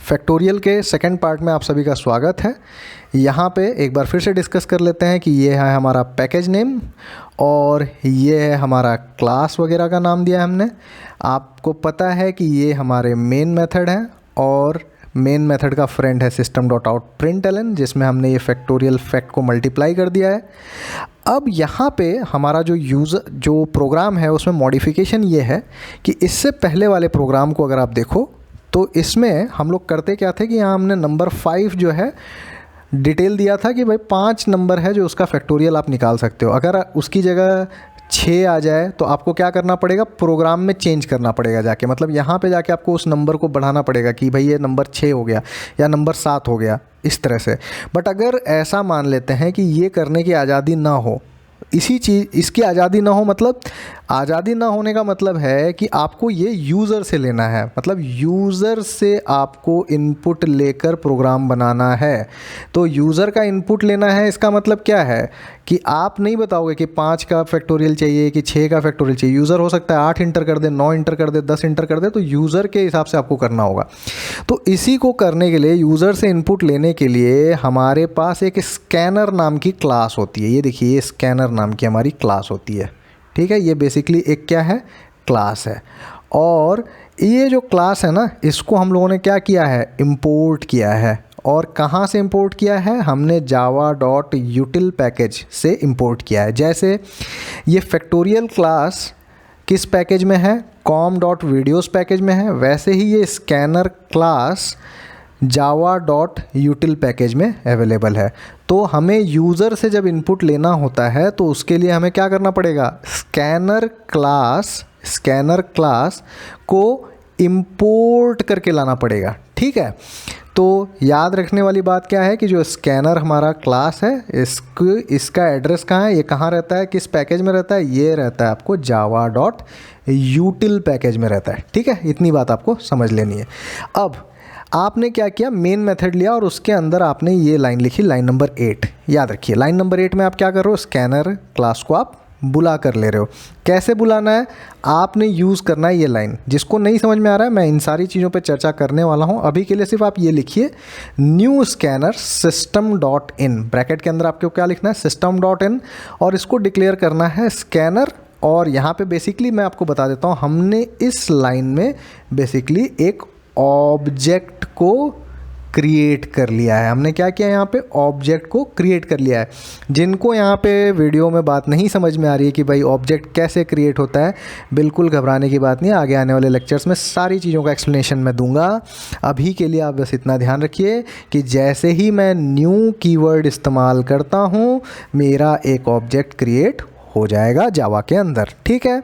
Factorial के second part में आप सभी का स्वागत है। यहाँ पे एक बार फिर से डिस्कस कर लेते हैं कि ये है हमारा पैकेज नेम और ये है हमारा क्लास वगैरह का नाम दिया है हमने। आपको पता है कि ये हमारे मेन मेथड है और मेन मेथड का फ्रेंड है system.out.println, जिसमें हमने ये फैक्टोरियल फैक्ट को मल्टीप्लाई कर दिया है। अब यहाँ पे हमारा जो प्रोग्राम है उसमें मॉडिफिकेशन ये है कि इससे पहले वाले प्रोग्राम को अगर आप देखो तो इसमें हम लोग करते क्या थे कि यहाँ हमने नंबर 5 जो है डिटेल दिया था कि भाई 5 नंबर है जो उसका फैक्टोरियल आप निकाल सकते हो। अगर उसकी जगह 6 आ जाए तो आपको क्या करना पड़ेगा, प्रोग्राम में चेंज करना पड़ेगा जाके, मतलब यहाँ पे जाके आपको उस नंबर को बढ़ाना पड़ेगा कि भाई ये नंबर 6 हो गया या नंबर 7 हो गया, इस तरह से। बट अगर ऐसा मान लेते हैं कि ये करने की आज़ादी ना हो, इसकी आज़ादी ना हो, मतलब आज़ादी ना होने का मतलब है कि आपको ये यूज़र से लेना है, मतलब यूज़र से आपको इनपुट लेकर प्रोग्राम बनाना है। तो यूज़र का इनपुट लेना है, इसका मतलब क्या है कि आप नहीं बताओगे कि 5 का फैक्टोरियल चाहिए कि 6 का फैक्टोरियल चाहिए। यूज़र हो सकता है 8 इंटर कर दे, 9 इंटर कर दे, 10 इंटर कर दे, तो यूज़र के हिसाब से आपको करना होगा। तो इसी को करने के लिए, यूज़र से इनपुट लेने के लिए हमारे पास एक स्कैनर नाम की क्लास होती है। ये देखिए, ये स्कैनर नाम की हमारी क्लास होती है, ठीक है। ये बेसिकली एक क्या है, क्लास है। और ये जो क्लास है ना, इसको हम लोगों ने क्या किया है, इंपोर्ट किया है। और कहाँ से इंपोर्ट किया है, हमने java.util पैकेज से इंपोर्ट किया है। जैसे ये फैक्टोरियल क्लास किस पैकेज में है, com.videos पैकेज में है, वैसे ही ये स्कैनर क्लास java.util पैकेज में अवेलेबल है। तो हमें यूज़र से जब इनपुट लेना होता है तो उसके लिए हमें क्या करना पड़ेगा, स्कैनर क्लास को इंपोर्ट करके लाना पड़ेगा, ठीक है। तो याद रखने वाली बात क्या है कि जो स्कैनर हमारा क्लास है, इसका एड्रेस कहाँ है, ये कहाँ रहता है, किस पैकेज में रहता है, ये रहता है आपको java.util पैकेज में रहता है, ठीक है। इतनी बात आपको समझ लेनी है। अब आपने क्या किया, मेन मेथड लिया और उसके अंदर आपने ये लाइन लिखी, लाइन नंबर 8। याद रखिए, लाइन नंबर 8 में आप क्या कर रहे हो, स्कैनर क्लास को आप बुला कर ले रहे हो। कैसे बुलाना है, आपने यूज़ करना है ये लाइन। जिसको नहीं समझ में आ रहा है, मैं इन सारी चीज़ों पे चर्चा करने वाला हूँ। अभी के लिए सिर्फ आप ये लिखिए, न्यू स्कैनर system.in, ब्रैकेट के अंदर आपको क्या लिखना है, system.in, और इसको डिक्लेयर करना है स्कैनर। और यहाँ पे बेसिकली मैं आपको बता देता हूँ, हमने इस लाइन में बेसिकली एक ऑब्जेक्ट को क्रिएट कर लिया है। हमने क्या किया, यहाँ पे ऑब्जेक्ट को क्रिएट कर लिया है। जिनको यहाँ पे वीडियो में बात नहीं समझ में आ रही है कि भाई ऑब्जेक्ट कैसे क्रिएट होता है, बिल्कुल घबराने की बात नहीं है। आगे आने वाले लेक्चर्स में सारी चीज़ों का एक्सप्लेनेशन मैं दूंगा। अभी के लिए आप बस इतना ध्यान रखिए कि जैसे ही मैं न्यू कीवर्ड इस्तेमाल करता हूँ, मेरा एक ऑब्जेक्ट क्रिएट हो जाएगा जावा के अंदर, ठीक है।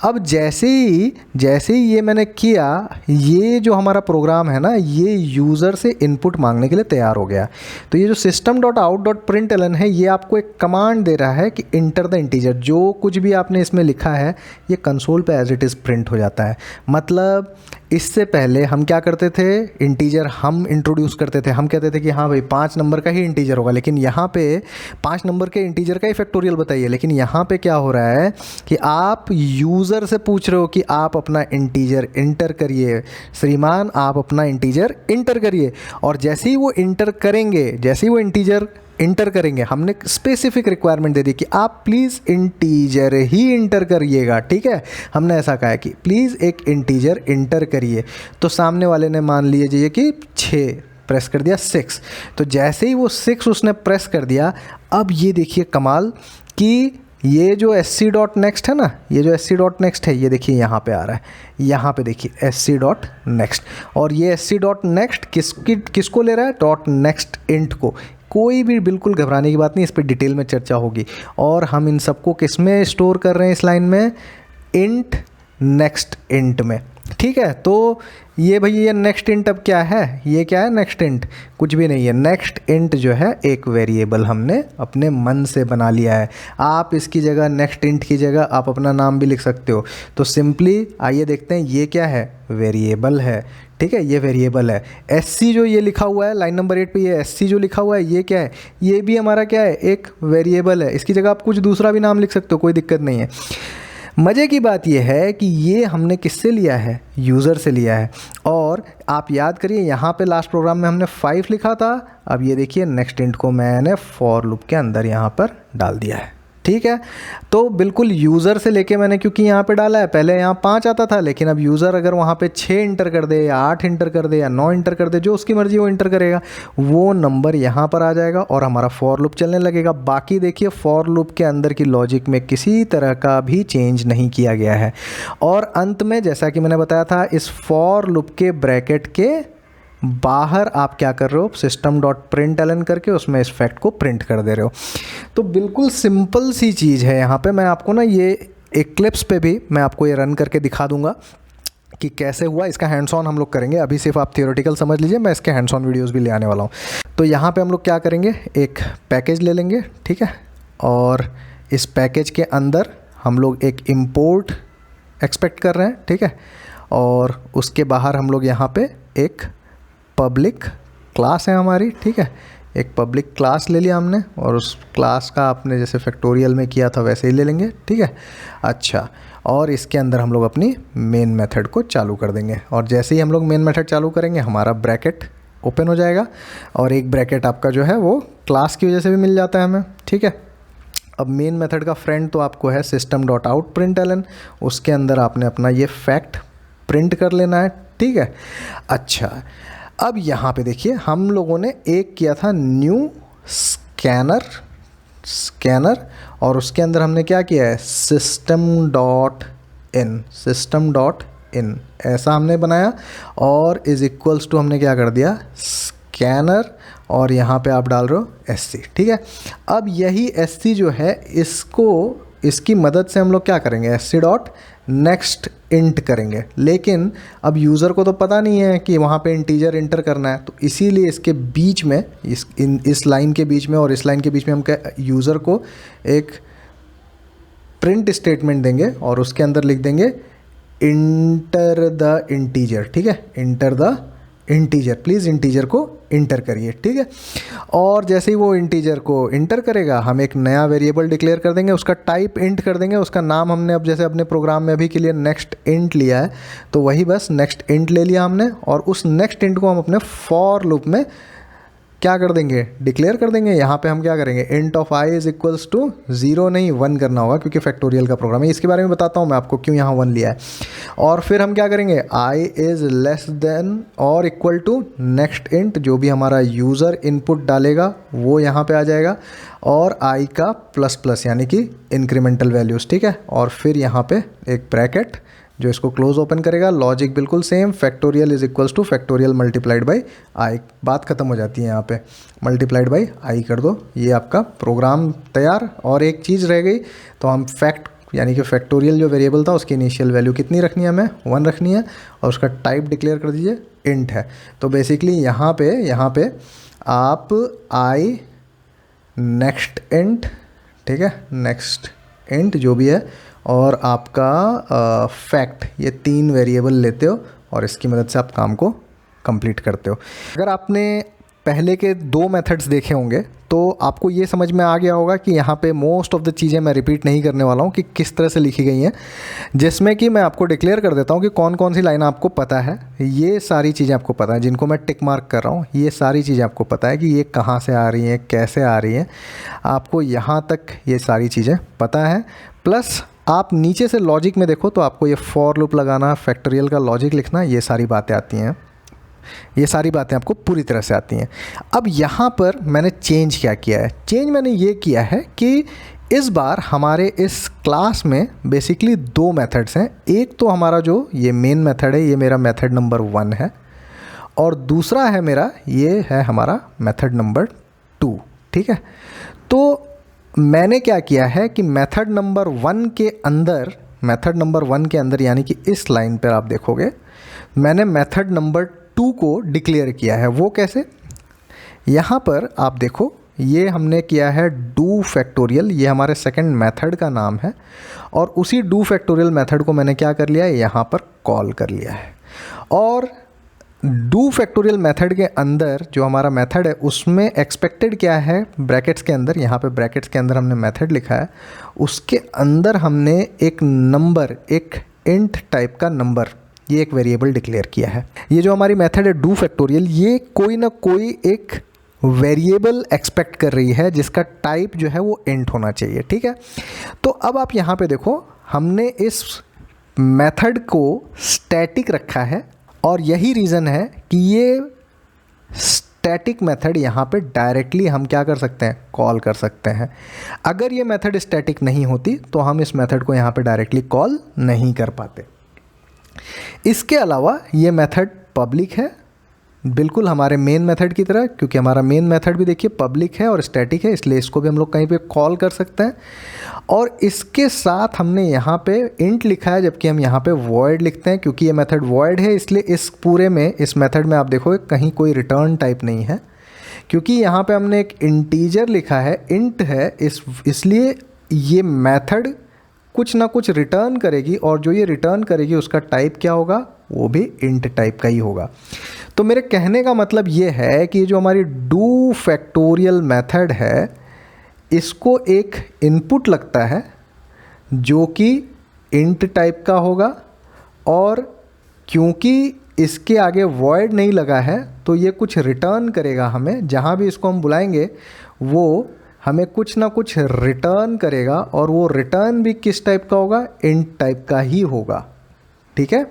अब जैसे ही ये मैंने किया, ये जो हमारा प्रोग्राम है ना, ये यूज़र से इनपुट मांगने के लिए तैयार हो गया। तो ये जो system.out.println है, ये आपको एक कमांड दे रहा है कि इंटर द इंटीजर। जो कुछ भी आपने इसमें लिखा है ये कंसोल पे एज इट इज़ प्रिंट हो जाता है। मतलब इससे पहले हम क्या करते थे, इंटीजर हम इंट्रोड्यूस करते थे। हम कहते थे कि हाँ भाई 5 नंबर का ही इंटीजर होगा, लेकिन यहाँ पे 5 नंबर के इंटीजर का ही फैक्टोरियल बताइए। लेकिन यहाँ पे क्या हो रहा है कि आप यूज़र से पूछ रहे हो कि आप अपना इंटीजर इंटर करिए, श्रीमान आप अपना इंटीजर इंटर करिए। और जैसे ही वो इंटर करेंगे, जैसे ही वो इंटीजर इंटर करेंगे, हमने स्पेसिफिक रिक्वायरमेंट दे दी कि आप प्लीज़ इंटीजर ही इंटर करिएगा, ठीक है। हमने ऐसा कहा है कि प्लीज़ एक इंटीजर इंटर करिए। तो सामने वाले ने मान लीजिए कि 6 प्रेस कर दिया, 6। तो जैसे ही वो 6 उसने प्रेस कर दिया, अब ये देखिए कमाल कि ये जो sc.next है ना, ये जो sc.next है, ये देखिए यहाँ पे आ रहा है, यहाँ पे देखिए sc.next। और ये sc.next किसको ले रहा है, .next int को। कोई भी बिल्कुल घबराने की बात नहीं, इस पर डिटेल में चर्चा होगी। और हम इन सबको किस में स्टोर कर रहे हैं, इस लाइन में int next int में, ठीक है। तो ये भैया ये नेक्स्ट इंट अब क्या है, ये क्या है, नेक्स्ट इंट कुछ भी नहीं है। नेक्स्ट इंट जो है एक वेरिएबल हमने अपने मन से बना लिया है। आप इसकी जगह, नेक्स्ट इंट की जगह आप अपना नाम भी लिख सकते हो। तो सिंपली आइए देखते हैं ये क्या है, वेरिएबल है, ठीक है। ये वेरिएबल है। SC जो ये लिखा हुआ है लाइन नंबर 8 पे, ये SC जो लिखा हुआ है ये क्या है, ये भी हमारा क्या है, एक वेरिएबल है। इसकी जगह आप कुछ दूसरा भी नाम लिख सकते हो, कोई दिक्कत नहीं है। मज़े की बात यह है कि ये हमने किससे लिया है, यूज़र से लिया है। और आप याद करिए यहाँ पे लास्ट प्रोग्राम में हमने 5 लिखा था, अब ये देखिए नेक्स्ट इंट को मैंने फॉर लूप के अंदर यहाँ पर डाल दिया है, ठीक है। तो बिल्कुल यूज़र से लेके मैंने क्योंकि यहाँ पे डाला है, पहले यहाँ 5 आता था, लेकिन अब यूज़र अगर वहाँ पे 6 इंटर कर दे या 8 इंटर कर दे या 9 इंटर कर दे, जो उसकी मर्ज़ी वो इंटर करेगा, वो नंबर यहाँ पर आ जाएगा और हमारा फॉर लूप चलने लगेगा। बाकी देखिए फॉर लूप के अंदर की लॉजिक में किसी तरह का भी चेंज नहीं किया गया है। और अंत में जैसा कि मैंने बताया था, इस फॉर लूप के ब्रैकेट के बाहर आप क्या कर रहे हो, सिस्टम डॉट प्रिंट एलन करके उसमें इस फैक्ट को प्रिंट कर दे रहे हो। तो बिल्कुल सिंपल सी चीज़ है। यहाँ पे मैं आपको ना ये इक्लिप्स पे भी मैं आपको ये रन करके दिखा दूंगा कि कैसे हुआ। इसका हैंड्स ऑन हम लोग करेंगे, अभी सिर्फ आप थियोरेटिकल समझ लीजिए, मैं इसके हैंड्स ऑन वीडियोज़ भी ले आने वाला हूँ। तो यहाँ पर हम लोग क्या करेंगे, एक पैकेज ले लेंगे, ठीक है, और इस पैकेज के अंदर हम लोग एक इम्पोर्ट एक्सपेक्ट कर रहे हैं, ठीक है, और उसके बाहर हम लोग यहाँ पे एक पब्लिक क्लास है हमारी, ठीक है, एक पब्लिक क्लास ले लिया हमने और उस क्लास का आपने जैसे फैक्टोरियल में किया था वैसे ही ले लेंगे, ठीक है। अच्छा, और इसके अंदर हम लोग अपनी मेन मेथड को चालू कर देंगे और जैसे ही हम लोग मेन मेथड चालू करेंगे हमारा ब्रैकेट ओपन हो जाएगा और एक ब्रैकेट आपका जो है वो क्लास की वजह से भी मिल जाता है हमें, ठीक है। अब मेन मेथड का फ्रेंड तो आपको है system dot out println, उसके अंदर आपने अपना ये फैक्ट प्रिंट कर लेना है, ठीक है। अच्छा, अब यहाँ पे देखिए हम लोगों ने एक किया था न्यू स्कैनर और उसके अंदर हमने क्या किया है, सिस्टम डॉट इन ऐसा हमने बनाया और इज इक्वल्स टू हमने क्या कर दिया, स्कैनर, और यहाँ पे आप डाल रहे हो SC, ठीक है। अब यही SC जो है इसकी मदद से हम लोग क्या करेंगे, SC डॉट नेक्स्ट इंट करेंगे, लेकिन अब यूज़र को तो पता नहीं है कि वहाँ पे इंटीजर इंटर करना है, तो इसीलिए इसके बीच में इस लाइन के बीच में और इस लाइन के बीच में हम क्या यूज़र को एक प्रिंट स्टेटमेंट देंगे और उसके अंदर लिख देंगे इंटर द इंटीजर, ठीक है, enter the integer, please integer को इंटर करिए, ठीक है। और जैसे ही वो इंटीजर को इंटर करेगा हम एक नया वेरिएबल डिक्लेयर कर देंगे, उसका टाइप इंट कर देंगे, उसका नाम हमने अब जैसे अपने प्रोग्राम में अभी के लिए नेक्स्ट इंट लिया है तो वही बस नेक्स्ट इंट ले लिया हमने और उस नेक्स्ट इंट को हम अपने फॉर लूप में क्या कर देंगे, डिक्लेयर कर देंगे। यहाँ पे हम क्या करेंगे, int of I is equals to 0 नहीं 1 करना होगा क्योंकि फैक्टोरियल का प्रोग्राम है, इसके बारे में बताता हूँ मैं आपको क्यों यहाँ 1 लिया है। और फिर हम क्या करेंगे, आई इज़ लेस देन और इक्वल टू नेक्स्ट इंट, जो भी हमारा यूज़र इनपुट डालेगा वो यहाँ पे आ जाएगा और आई का प्लस प्लस यानी कि इंक्रीमेंटल वैल्यूज़, ठीक है। और फिर यहाँ पे एक ब्रैकेट जो इसको क्लोज ओपन करेगा, लॉजिक बिल्कुल same, factorial is equals two factorial multiplied by I, बात खत्म हो जाती है यहाँ पे, मल्टीप्लाइड बाई आई कर दो, ये आपका प्रोग्राम तैयार। और एक चीज़ रह गई, तो हम फैक्ट यानी कि फैक्टोरियल जो वेरिएबल था उसकी इनिशियल वैल्यू कितनी रखनी है, हमें 1 रखनी है और उसका टाइप डिक्लेयर कर दीजिए इंट है। तो बेसिकली यहाँ पे आप आई नेक्स्ट इंट, ठीक है, नेक्स्ट इंट जो भी है और आपका फैक्ट, ये 3 वेरिएबल लेते हो और इसकी मदद से आप काम को कंप्लीट करते हो। अगर आपने पहले के 2 मेथड्स देखे होंगे तो आपको ये समझ में आ गया होगा कि यहाँ पे मोस्ट ऑफ द चीज़ें मैं रिपीट नहीं करने वाला हूँ कि किस तरह से लिखी गई हैं, जिसमें कि मैं आपको डिक्लेयर कर देता हूँ कि कौन कौन सी लाइन आपको पता है, ये सारी चीज़ें आपको पता है, जिनको मैं टिक मार्क कर रहा हूँ ये सारी चीज़ें आपको पता है कि ये कहाँ से आ रही हैं, कैसे आ रही हैं, आपको यहाँ तक ये सारी चीज़ें पता है। प्लस आप नीचे से लॉजिक में देखो तो आपको ये फॉर लूप लगाना, फैक्टोरियल का लॉजिक लिखना, ये सारी बातें आती हैं, ये सारी बातें आपको पूरी तरह से आती हैं। अब यहाँ पर मैंने चेंज क्या किया है, चेंज मैंने ये किया है कि इस बार हमारे इस क्लास में बेसिकली 2 मेथड्स हैं। एक तो हमारा जो ये मेन मेथड है, ये मेरा मेथड नंबर 1 है और दूसरा है मेरा, ये है हमारा मेथड नंबर 2, ठीक है। तो मैंने क्या किया है कि मेथड नंबर 1 के अंदर यानी कि इस लाइन पर आप देखोगे मैंने मेथड नंबर 2 को डिक्लेयर किया है। वो कैसे, यहाँ पर आप देखो ये हमने किया है डू फैक्टोरियल, ये हमारे सेकंड मेथड का नाम है और उसी डू फैक्टोरियल मेथड को मैंने क्या कर लिया है, यहाँ पर कॉल कर लिया है। और डू फैक्टोरियल मेथड के अंदर जो हमारा मेथड है उसमें एक्सपेक्टेड क्या है, ब्रैकेट्स के अंदर, यहाँ पे ब्रैकेट्स के अंदर हमने मेथड लिखा है, उसके अंदर हमने एक नंबर, एक इंट टाइप का नंबर, ये एक वेरिएबल डिक्लेयर किया है। ये जो हमारी मेथड है डू फैक्टोरियल, ये कोई ना कोई एक वेरिएबल एक्सपेक्ट कर रही है जिसका टाइप जो है वो इंट होना चाहिए, ठीक है। तो अब आप यहाँ पे देखो, हमने इस मेथड को स्टैटिक रखा है और यही रीज़न है कि ये स्टैटिक मेथड यहाँ पे डायरेक्टली हम क्या कर सकते हैं, कॉल कर सकते हैं। अगर ये मेथड स्टैटिक नहीं होती तो हम इस मेथड को यहाँ पे डायरेक्टली कॉल नहीं कर पाते। इसके अलावा ये मेथड पब्लिक है, बिल्कुल हमारे मेन मेथड की तरह, क्योंकि हमारा मेन मेथड भी देखिए पब्लिक है और स्टैटिक है, इसलिए इसको भी हम लोग कहीं पे कॉल कर सकते हैं। और इसके साथ हमने यहाँ पे इंट लिखा है, जबकि हम यहाँ पे वॉइड लिखते हैं, क्योंकि ये मेथड वॉइड है, इसलिए इस पूरे में, इस मेथड में आप देखोगे कहीं कोई रिटर्न टाइप नहीं है, क्योंकि यहाँ पे हमने एक इंटीजर लिखा है, इंट है, इसलिए ये मेथड कुछ ना कुछ रिटर्न करेगी, और जो ये रिटर्न करेगी उसका टाइप क्या होगा, वो भी इंट टाइप का ही होगा। तो मेरे कहने का मतलब ये है कि जो हमारी डू फैक्टोरियल मेथड है, इसको एक इनपुट लगता है जो कि इंट टाइप का होगा, और क्योंकि इसके आगे वॉइड नहीं लगा है तो ये कुछ रिटर्न करेगा हमें, जहाँ भी इसको हम बुलाएंगे वो हमें कुछ ना कुछ रिटर्न करेगा, और वो रिटर्न भी किस टाइप का होगा, इंट टाइप का ही होगा, ठीक है।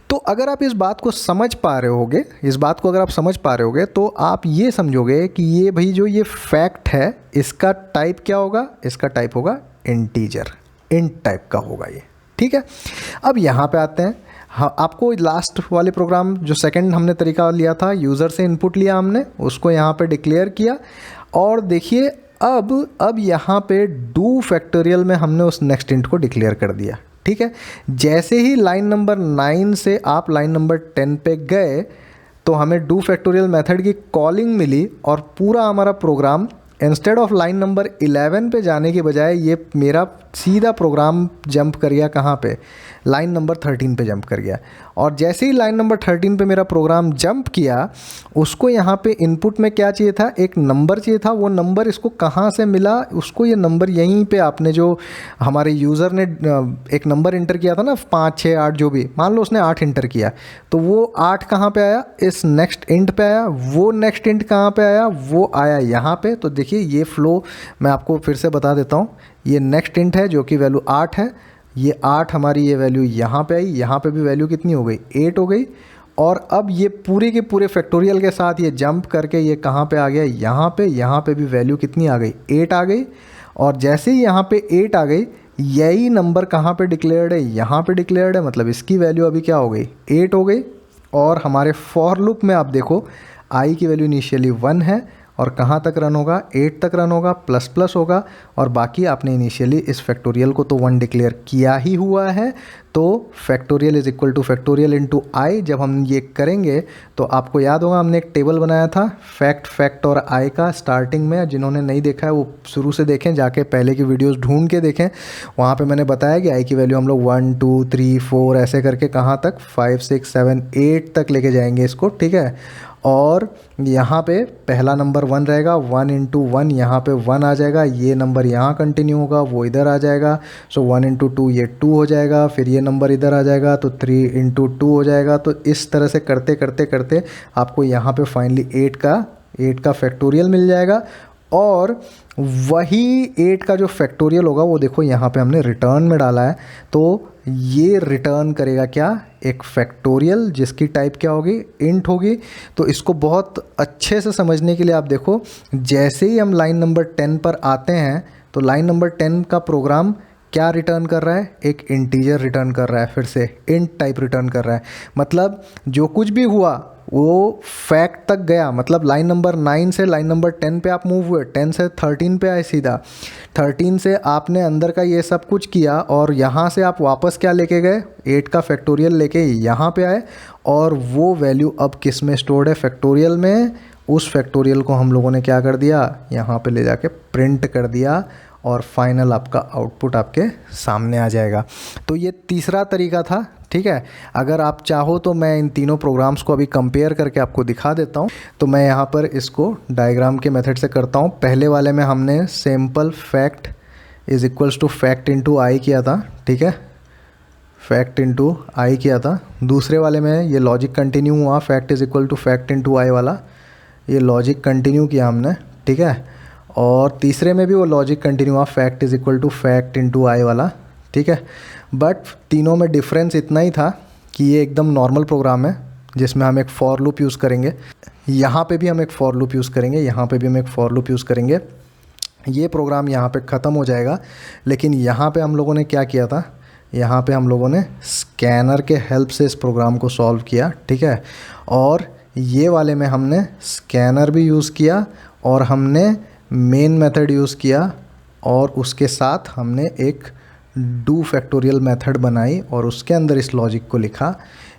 तो अगर आप इस बात को समझ पा रहे होगे, इस बात को अगर आप समझ पा रहे होगे तो आप ये समझोगे कि ये भाई जो ये फैक्ट है इसका टाइप क्या होगा, इसका टाइप होगा इंटीजर, इंट टाइप का होगा ये, ठीक है। अब यहाँ पे आते हैं, हाँ, आपको लास्ट वाले प्रोग्राम जो सेकंड हमने तरीका लिया था, यूज़र से इनपुट लिया हमने, उसको यहाँ पे डिक्लेयर किया, और देखिए अब यहाँ पे डू फैक्टोरियल में हमने उस नेक्स्ट इंट को डिक्लेयर कर दिया, ठीक है। जैसे ही लाइन नंबर 9 से आप लाइन नंबर 10 पे गए तो हमें डू फैक्टोरियल मेथड की कॉलिंग मिली, और पूरा हमारा program instead of line number 11 पे जाने के बजाय ये मेरा सीधा प्रोग्राम जंप कर गया कहाँ पे, लाइन नंबर 13 पे जंप कर गया। और जैसे ही लाइन नंबर 13 पे मेरा प्रोग्राम जंप किया, उसको यहाँ पे इनपुट में क्या चाहिए था, एक नंबर चाहिए था। वो नंबर इसको कहाँ से मिला, उसको ये नंबर यहीं पे आपने जो हमारे यूज़र ने एक नंबर इंटर किया था ना, 5 6 8 जो भी, मान लो उसने 8 इंटर किया, तो वो 8 कहाँ पे आया, इस नेक्स्ट इंट पे आया। वो नेक्स्ट इंट कहाँ पे आया, वो आया यहाँ पे। तो देखिए ये फ्लो मैं आपको फिर से बता देता हूँ। ये नेक्स्ट इंट है जो कि वैल्यू 8 है, ये 8 हमारी ये वैल्यू यहाँ पे आई, यहाँ पे भी वैल्यू कितनी हो गई, 8 हो गई। और अब ये पूरे के पूरे फैक्टोरियल के साथ ये जंप करके ये कहाँ पे आ गया, यहाँ पे भी वैल्यू कितनी आ गई, 8 आ गई। और जैसे ही यहाँ पे 8 आ गई, यही नंबर कहाँ पे डिक्लेयर्ड है, यहाँ पे डिक्लेयर्ड है, मतलब इसकी वैल्यू अभी क्या हो गई, 8 हो गई। और हमारे फॉर लूप में आप देखो आई की वैल्यू इनिशियली 1 है, और कहाँ तक रन होगा, 8 तक रन होगा, प्लस प्लस होगा। और बाकी आपने इनिशियली इस फैक्टोरियल को तो 1 डिक्लेयर किया ही हुआ है, तो factorial is equal two factorial into I. जब हम ये करेंगे तो आपको याद होगा हमने एक टेबल बनाया था फैक्ट और आई का स्टार्टिंग में। जिन्होंने नहीं देखा है वो शुरू से देखें, जाके पहले की वीडियोस ढूंढ के देखें। वहाँ पे मैंने बताया कि आई की वैल्यू हम लोग 1 2 3 4 ऐसे करके कहाँ तक, 5 6 7 8 तक लेके जाएंगे इसको, ठीक है। और यहाँ पे पहला नंबर 1 रहेगा, 1 इंटू 1 यहाँ पे 1 आ जाएगा, ये नंबर यहाँ कंटिन्यू होगा, वो इधर आ जाएगा। सो 1 इंटू 2 ये 2 हो जाएगा, फिर ये नंबर इधर आ जाएगा तो 3 इंटू 2 हो जाएगा। तो इस तरह से करते करते करते आपको यहाँ पे फाइनली 8 का फैक्टोरियल मिल जाएगा। और वही 8 का जो फैक्टोरियल होगा वो देखो यहाँ पे हमने रिटर्न में डाला है, तो ये रिटर्न करेगा क्या, एक फैक्टोरियल जिसकी टाइप क्या होगी, इंट होगी। तो इसको बहुत अच्छे से समझने के लिए आप देखो, जैसे ही हम लाइन नंबर 10 पर आते हैं तो लाइन नंबर 10 का प्रोग्राम क्या रिटर्न कर रहा है, एक इंटीजर रिटर्न कर रहा है, फिर से इंट टाइप रिटर्न कर रहा है। मतलब जो कुछ भी हुआ वो फैक्ट तक गया, मतलब लाइन नंबर 9 से लाइन नंबर 10 पे आप मूव हुए, 10 से 13 पे आए सीधा, 13 से आपने अंदर का ये सब कुछ किया, और यहाँ से आप वापस क्या लेके गए, 8 का फैक्टोरियल लेके यहाँ पे आए। और वो वैल्यू अब किस में स्टोर्ड है, फैक्टोरियल में। उस फैक्टोरियल को हम लोगों ने क्या कर दिया, यहाँ पे ले जाके प्रिंट कर दिया, और फाइनल आपका आउटपुट आपके सामने आ जाएगा। तो ये तीसरा तरीका था। ठीक है। अगर आप चाहो तो मैं इन तीनों प्रोग्राम्स को अभी कंपेयर करके आपको दिखा देता हूँ। तो मैं यहाँ पर इसको डायग्राम के मेथड से करता हूँ। पहले वाले में हमने simple fact is equals to fact into I किया था, ठीक है, फैक्ट इनटू आई किया था। दूसरे वाले में ये लॉजिक कंटिन्यू हुआ, fact is equal to fact into I वाला, ये लॉजिक कंटिन्यू किया हमने, ठीक है। और तीसरे में भी वो लॉजिक कंटिन्यू हुआ, fact is equal to fact into I वाला, ठीक है। बट तीनों में डिफरेंस इतना ही था कि ये एकदम नॉर्मल प्रोग्राम है जिसमें हम एक फॉर लूप यूज़ करेंगे, यहाँ पे भी हम एक फॉर लूप यूज़ करेंगे, यहाँ पे भी हम एक फॉर लूप यूज़ करेंगे। ये प्रोग्राम यहाँ पे ख़त्म हो जाएगा। लेकिन यहाँ पे हम लोगों ने क्या किया था, यहाँ पे हम लोगों ने स्कैनर के हेल्प से इस प्रोग्राम को सॉल्व किया, ठीक है। और ये वाले में हमने स्कैनर भी यूज़ किया और हमने मेन मेथड यूज़ किया और उसके साथ हमने एक डू फैक्टोरियल मेथड बनाई और उसके अंदर इस लॉजिक को लिखा।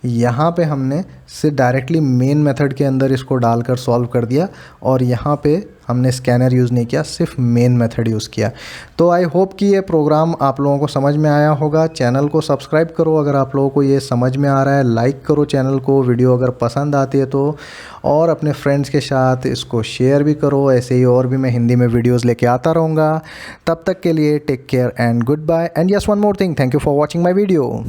यहाँ पे हमने से डायरेक्टली मेन मेथड के अंदर इसको डालकर सॉल्व कर दिया और यहाँ पे हमने स्कैनर यूज़ नहीं किया, सिर्फ मेन मेथड यूज़ किया। तो आई होप कि ये प्रोग्राम आप लोगों को समझ में आया होगा। चैनल को सब्सक्राइब करो अगर आप लोगों को ये समझ में आ रहा है, लाइक करो चैनल को, वीडियो अगर पसंद आती है तो, और अपने फ्रेंड्स के साथ इसको शेयर भी करो। ऐसे ही और भी मैं हिंदी में वीडियोज़ लेके आता रहूँगा। तब तक के लिए take care and good bye. And yes one more thing, thank you for watching my video.